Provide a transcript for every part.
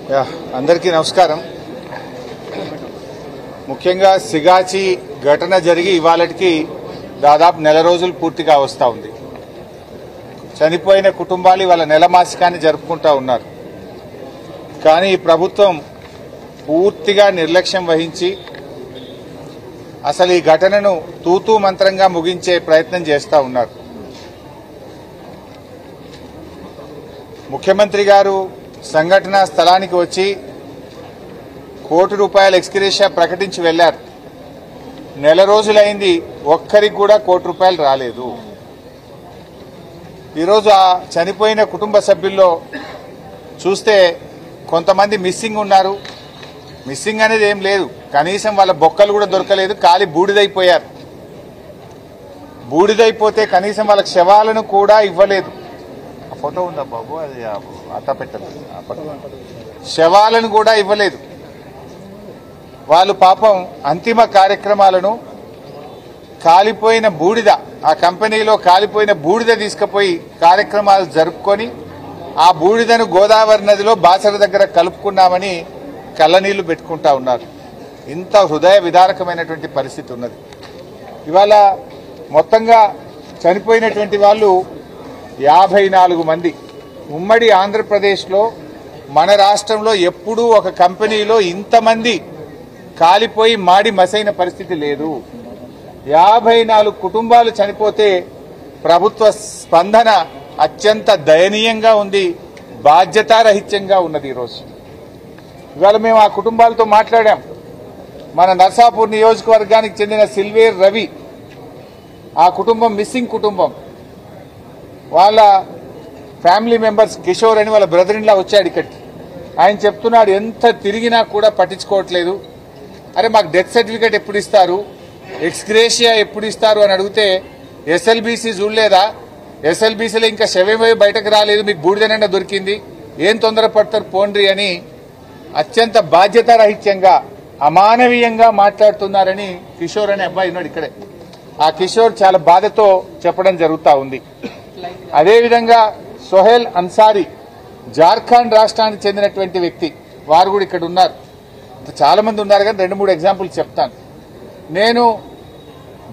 అందరికీ నమస్కారం. ముఖ్యంగా సిగాచి ఘటన జరిగి ఇవాళకి దాదాపు నెల రోజులు పూర్తిగా వస్తూ ఉంది. చనిపోయిన కుటుంబాలు ఇవాళ నెలమాసికాన్ని జరుపుకుంటూ ఉన్నారు. కానీ ఈ ప్రభుత్వం పూర్తిగా నిర్లక్ష్యం వహించి అసలు ఈ ఘటనను తూతూ మంత్రంగా ముగించే ప్రయత్నం చేస్తూ ఉన్నారు. ముఖ్యమంత్రి గారు సంఘటనా స్థలానికి వచ్చి ₹1 కోటి ఎక్స్గ్రేషియా ప్రకటించి వెళ్లారు. నెల రోజులైంది, ఒక్కరికి కూడా ₹1 కోటి రాలేదు. ఈరోజు ఆ చనిపోయిన కుటుంబ సభ్యుల్లో చూస్తే కొంతమంది మిస్సింగ్ ఉన్నారు. మిస్సింగ్ అనేది ఏం లేదు, కనీసం వాళ్ళ బొక్కలు కూడా దొరకలేదు, కాలి బూడిదైపోయారు. బూడిదైపోతే కనీసం వాళ్ళకి శవాలను కూడా ఇవ్వలేదు. ఫోటో ఉందా బాబు, అది అట్ట పెట్టలేదు. శవాలను కూడా ఇవ్వలేదు. వాళ్ళు పాపం అంతిమ కార్యక్రమాలను కాలిపోయిన బూడిద, ఆ కంపెనీలో కాలిపోయిన బూడిద తీసుకుపోయి కార్యక్రమాలు జరుపుకొని ఆ బూడిదను గోదావరి నదిలో బాసర దగ్గర కలుపుకున్నామని కళ్ళనీళ్లు పెట్టుకుంటా ఉన్నారు. ఇంత హృదయ విదారకమైనటువంటి పరిస్థితి ఉన్నది. ఇవాళ మొత్తంగా చనిపోయినటువంటి వాళ్ళు 54 మంది. ఉమ్మడి ఆంధ్రప్రదేశ్లో మన రాష్ట్రంలో ఎప్పుడూ ఒక కంపెనీలో ఇంతమంది కాలిపోయి మాడి మసైన పరిస్థితి లేదు. 54 కుటుంబాలు చనిపోతే ప్రభుత్వ స్పందన అత్యంత దయనీయంగా ఉంది, బాధ్యతారహిత్యంగా ఉన్నది. ఈరోజు ఇవాళ మేము ఆ కుటుంబాలతో మాట్లాడాం. మన నర్సాపూర్ నియోజకవర్గానికి చెందిన సిల్వేర్ రవి, ఆ కుటుంబం మిస్సింగ్ కుటుంబం. వాళ్ళ ఫ్యామిలీ మెంబర్స్ కిషోర్ అని వాళ్ళ బ్రదర్ ఇన్ లా వచ్చాడు ఇక్కడికి. ఆయన చెప్తున్నాడు, ఎంత తిరిగినా కూడా పట్టించుకోవట్లేదు. అరే మాకు డెత్ సర్టిఫికేట్ ఎప్పుడు ఇస్తారు, ఎక్స్గ్రేషియా ఎప్పుడు ఇస్తారు అని అడిగితే ఎస్ఎల్బీసీ చూడలేదా, ఎస్ఎల్బీసీలో ఇంకా శవమే బయటకు రాలేదు, మీకు బూడిదనైనా దొరికింది, ఏం తొందరపడతారు పోండ్రి అని అత్యంత బాధ్యతారహిత్యంగా అమానవీయంగా మాట్లాడుతున్నారని కిషోర్ అనే అబ్బాయి ఉన్నాడు ఇక్కడే. ఆ కిషోర్ చాలా బాధతో చెప్పడం జరుగుతూ ఉంది. అదేవిధంగా సోహెల్ అన్సారీ, జార్ఖండ్ రాష్ట్రానికి చెందినటువంటి వ్యక్తి, వారు కూడా ఇక్కడ ఉన్నారు. చాలా మంది ఉన్నారు కానీ 2-3 ఎగ్జాంపుల్స్ చెప్తాను. నేను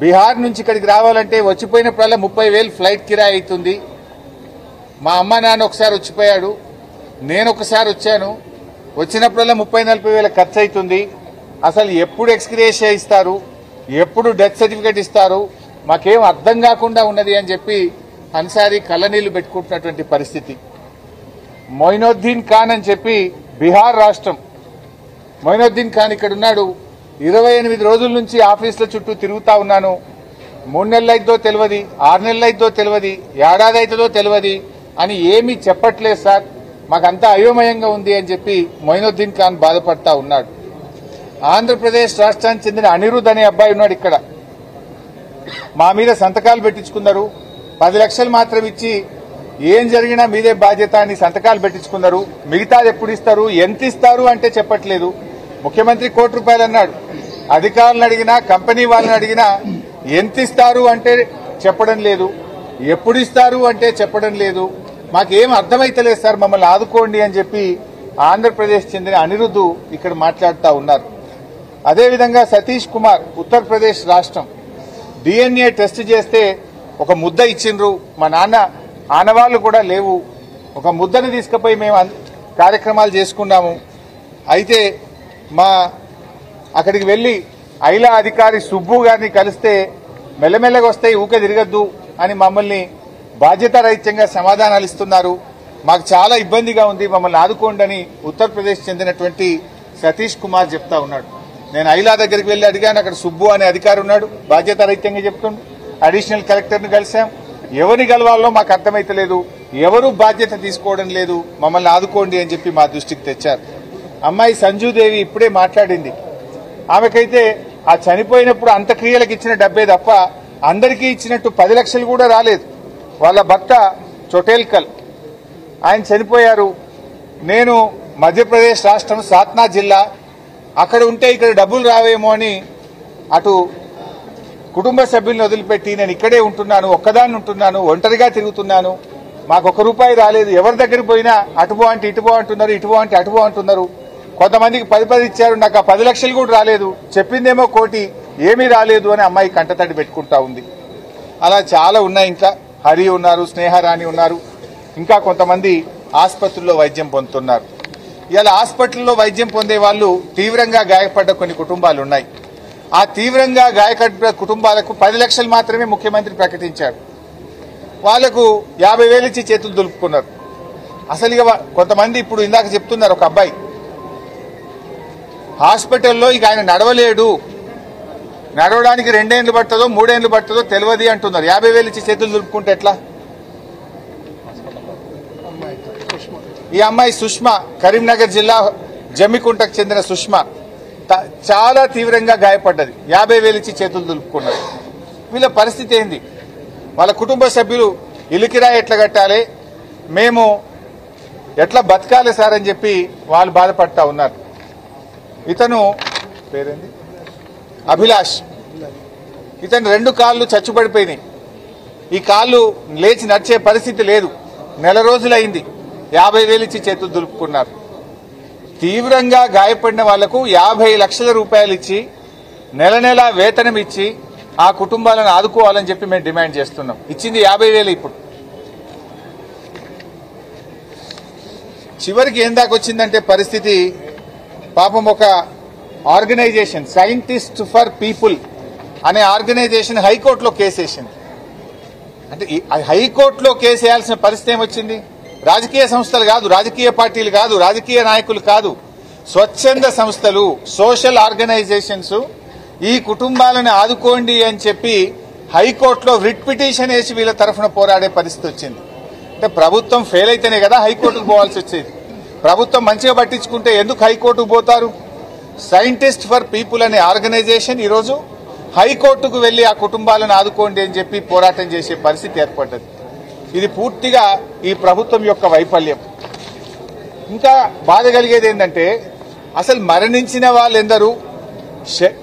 బీహార్ నుంచి ఇక్కడికి రావాలంటే వచ్చిపోయినప్పుడల్లా 30,000 ఫ్లైట్ కిరాయి అవుతుంది. మా అమ్మ నాన్న ఒకసారి వచ్చిపోయాడు, నేను ఒకసారి వచ్చాను, వచ్చినప్పుడల్లా 30-40 వేల ఖర్చు అవుతుంది. అసలు ఎప్పుడు ఎక్స్గ్రేషియా ఇస్తారు, ఎప్పుడు డెత్ సర్టిఫికేట్ ఇస్తారు, మాకేం అర్థం కాకుండా ఉన్నది అని చెప్పి అన్సారీ కళ్ళనీళ్లు పెట్టుకుంటున్నటువంటి పరిస్థితి. మొయినుద్దీన్ ఖాన్ అని చెప్పి బీహార్ రాష్ట్రం, మొయినుద్దీన్ ఖాన్ ఇక్కడ ఉన్నాడు. 28 రోజుల నుంచి ఆఫీసుల చుట్టూ తిరుగుతా ఉన్నాను, 3 నెలలు అయిద్దో తెలియదు, 6 నెలలు అయిద్దో తెలియదు, ఏడాది అవుతుందో తెలియదు అని ఏమీ చెప్పట్లేదు సార్, మాకంతా అయోమయంగా ఉంది అని చెప్పి మొయినుద్దీన్ ఖాన్ బాధపడతా ఉన్నాడు. ఆంధ్రప్రదేశ్ రాష్ట్రానికి చెందిన అనిరుద్ అనే అబ్బాయి ఉన్నాడు ఇక్కడ. మా మీద సంతకాలు పెట్టించుకున్నారు, 10 లక్షలు మాత్రం ఇచ్చి ఏం జరిగినా మీదే బాధ్యత అని సంతకాలు పెట్టించుకున్నారు. మిగతాది ఎప్పుడు ఇస్తారు, ఎంత ఇస్తారు అంటే చెప్పట్లేదు. ముఖ్యమంత్రి ₹1 కోటి అన్నాడు. అధికారులను అడిగినా, కంపెనీ వాళ్ళని అడిగినా ఎంత ఇస్తారు అంటే చెప్పడం లేదు, ఎప్పుడు ఇస్తారు అంటే చెప్పడం లేదు. మాకేం అర్థమైతలేదు సార్, మమ్మల్ని ఆదుకోండి అని చెప్పి ఆంధ్రప్రదేశ్ చెందిన అనిరుద్ ఇక్కడ మాట్లాడుతూ ఉన్నారు. అదేవిధంగా సతీష్ కుమార్, ఉత్తరప్రదేశ్ రాష్ట్రం, DNA టెస్ట్ చేస్తే ఒక ముద్ద ఇచ్చిండ్రు. మా నాన్న ఆనవాళ్లు కూడా లేవు. ఒక ముద్దను తీసుకుపోయి మేము కార్యక్రమాలు చేసుకున్నాము. అయితే అక్కడికి వెళ్లి ఐలా అధికారి సుబ్బు గారిని కలిస్తే మెల్లమెల్లగా వస్తాయి, ఊకే తిరగద్దు అని మమ్మల్ని బాధ్యతారహిత్యంగా సమాధానాలు ఇస్తున్నారు. మాకు చాలా ఇబ్బందిగా ఉంది, మమ్మల్ని ఆదుకోండి అని ఉత్తరప్రదేశ్ చెందినటువంటి సతీష్ కుమార్ చెప్తా ఉన్నాడు. నేను ఐలా దగ్గరికి వెళ్లి అడిగాను, అక్కడ సుబ్బు అనే అధికారి ఉన్నాడు, బాధ్యతారహిత్యంగా చెప్తుండు. అడిషనల్ కలెక్టర్ని కలిశాం, ఎవరిని కలవాలో మాకు అర్థమైతలేదు, ఎవరు బాధ్యత తీసుకోవడం లేదు, మమ్మల్ని ఆదుకోండి అని చెప్పి మా దృష్టికి తెచ్చారు. అమ్మాయి సంజుదేవి ఇప్పుడే మాట్లాడింది. ఆమెకైతే ఆ చనిపోయినప్పుడు అంత్యక్రియలకు ఇచ్చిన డబ్బే తప్ప అందరికీ ఇచ్చినట్టు 10 లక్షలు కూడా రాలేదు. వాళ్ళ భర్త చోటేల్కల్, ఆయన చనిపోయారు. నేను మధ్యప్రదేశ్ రాష్ట్రం సాత్నా జిల్లా, అక్కడ ఉంటే ఇక్కడ డబ్బులు రావేమో అని అటు కుటుంబ సభ్యులను వదిలిపెట్టి నేను ఇక్కడే ఉంటున్నాను, ఒక్కదాన్ని ఉంటున్నాను, ఒంటరిగా తిరుగుతున్నాను. మాకు ₹1 రాలేదు. ఎవరి దగ్గరికి పోయినా అటుబో అంటే ఇటుబో అంటున్నారు, ఇటుబో అంటే అటుబో అంటున్నారు. కొంతమందికి 10 ఇచ్చారు, నాకు ఆ 10 లక్షలు కూడా రాలేదు, చెప్పిందేమో 1 కోటి, ఏమీ రాలేదు అని అమ్మాయి కంటతడి పెట్టుకుంటా ఉంది. అలా చాలా ఉన్నాయి. ఇంకా హరి ఉన్నారు, స్నేహరాణి ఉన్నారు, ఇంకా కొంతమంది ఆసుపత్రుల్లో వైద్యం పొందుతున్నారు. ఇలా హాస్పిటల్లో వైద్యం పొందే వాళ్ళు తీవ్రంగా గాయపడ్డ కొన్ని కుటుంబాలు ఉన్నాయి. ఆ తీవ్రంగా గాయపడ్డ కుటుంబాలకు 10 లక్షలు మాత్రమే ముఖ్యమంత్రి ప్రకటించారు. వాళ్లకు 50,000 ఇచ్చి చేతులు దులుపుకున్నారు. అసలు ఇక కొంతమంది ఇప్పుడు ఇందాక చెప్తున్నారు, ఒక అబ్బాయి హాస్పిటల్లో ఇక ఆయన నడవలేడు, నడవడానికి 2 ఏళ్లు పడుతుందో 3 ఏళ్లు పడుతుందో తెలియదు అంటున్నారు. 50,000 ఇచ్చి చేతులు దులుపుకుంటే ఎట్లా? ఈ అమ్మాయి సుష్మా, కరీంనగర్ జిల్లా జమ్మికుంటకు చెందిన సుష్మా చాలా తీవ్రంగా గాయపడ్డది. 50,000 ఇచ్చి చేతులు దులుపుకున్నారు. వీళ్ళ పరిస్థితి ఏంది? వాళ్ళ కుటుంబ సభ్యులు ఇల్లు కిరాయి ఎట్లా కట్టాలి, మేము ఎట్లా బతకాలి సార్ అని చెప్పి వాళ్ళు బాధపడతా ఉన్నారు. ఇతను పేరేంది, అభిలాష్. ఇతను 2 కాళ్ళు చచ్చుబడిపోయినాయి. ఈ కాళ్ళు లేచి నడిచే పరిస్థితి లేదు. నెల రోజులైంది. 50,000 ఇచ్చి చేతులు దులుపుకున్నారు. తీవ్రంగా గాయపడిన వాళ్లకు 50 లక్షల రూపాయలు ఇచ్చి నెల నెల వేతనం ఇచ్చి ఆ కుటుంబాలను ఆదుకోవాలని చెప్పి మేము డిమాండ్ చేస్తున్నాం. ఇచ్చింది 50,000. ఇప్పుడు చివరికి ఏం దాకా వచ్చిందంటే పరిస్థితి, పాపం ఒక ఆర్గనైజేషన్ సైంటిస్ట్ ఫర్ పీపుల్ అనే ఆర్గనైజేషన్ హైకోర్టులో కేసు వేసింది. అంటే హైకోర్టులో కేసు వేయాల్సిన పరిస్థితి ఏమొచ్చింది? రాజకీయ సంస్థలు కాదు, రాజకీయ పార్టీలు కాదు, రాజకీయ నాయకులు కాదు, స్వచ్ఛంద సంస్థలు, సోషల్ ఆర్గనైజేషన్స్ ఈ కుటుంబాలను ఆదుకోండి అని చెప్పి హైకోర్టులో రిట్ పిటిషన్ వేసి వీళ్ళ తరఫున పోరాడే పరిస్థితి వచ్చింది. అంటే ప్రభుత్వం ఫెయిల్ అయితేనే కదా హైకోర్టుకు పోవాల్సి వచ్చేది. ప్రభుత్వం మంచిగా పట్టించుకుంటే ఎందుకు హైకోర్టుకు పోతారు? సైంటిస్ట్ ఫర్ పీపుల్ అనే ఆర్గనైజేషన్ ఈరోజు హైకోర్టుకు వెళ్లి ఆ కుటుంబాలను ఆదుకోండి అని చెప్పి పోరాటం చేసే పరిస్థితి ఏర్పడ్డది. ఇది పూర్తిగా ఈ ప్రభుత్వం యొక్క వైఫల్యం. ఇంకా బాధ కలిగేది ఏంటంటే, అసలు మరణించిన వాళ్ళెందరూ,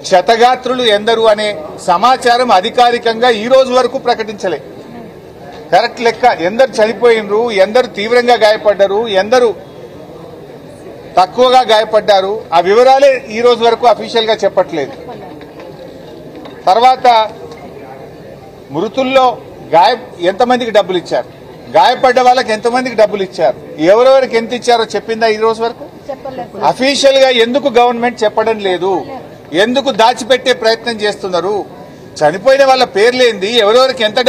క్షతగాత్రులు ఎందరు అనే సమాచారం అధికారికంగా ఈ రోజు వరకు ప్రకటించలే. కరెక్ట్ లెక్క ఎందరు చనిపోయినరు, ఎందరు తీవ్రంగా గాయపడ్డారు, ఎందరు తక్కువగా గాయపడ్డారు, ఆ వివరాలే ఈ రోజు వరకు అఫీషియల్ గా చెప్పట్లేదు. తర్వాత మృతుల్లో ఎంతమందికి డబ్బులు ఇచ్చారు, గాయపడ్డ వాళ్ళకి ఎంతమందికి డబ్బులు ఇచ్చారు, ఎవరెవరికి ఎంత ఇచ్చారో చెప్పిందా ఈ రోజు వరకు? అఫీషియల్ గా ఎందుకు గవర్నమెంట్ చెప్పడం లేదు? ఎందుకు దాచిపెట్టే ప్రయత్నం చేస్తున్నారు? చనిపోయిన వాళ్ళ పేర్లేంది, ఎవరెవరికి ఎంత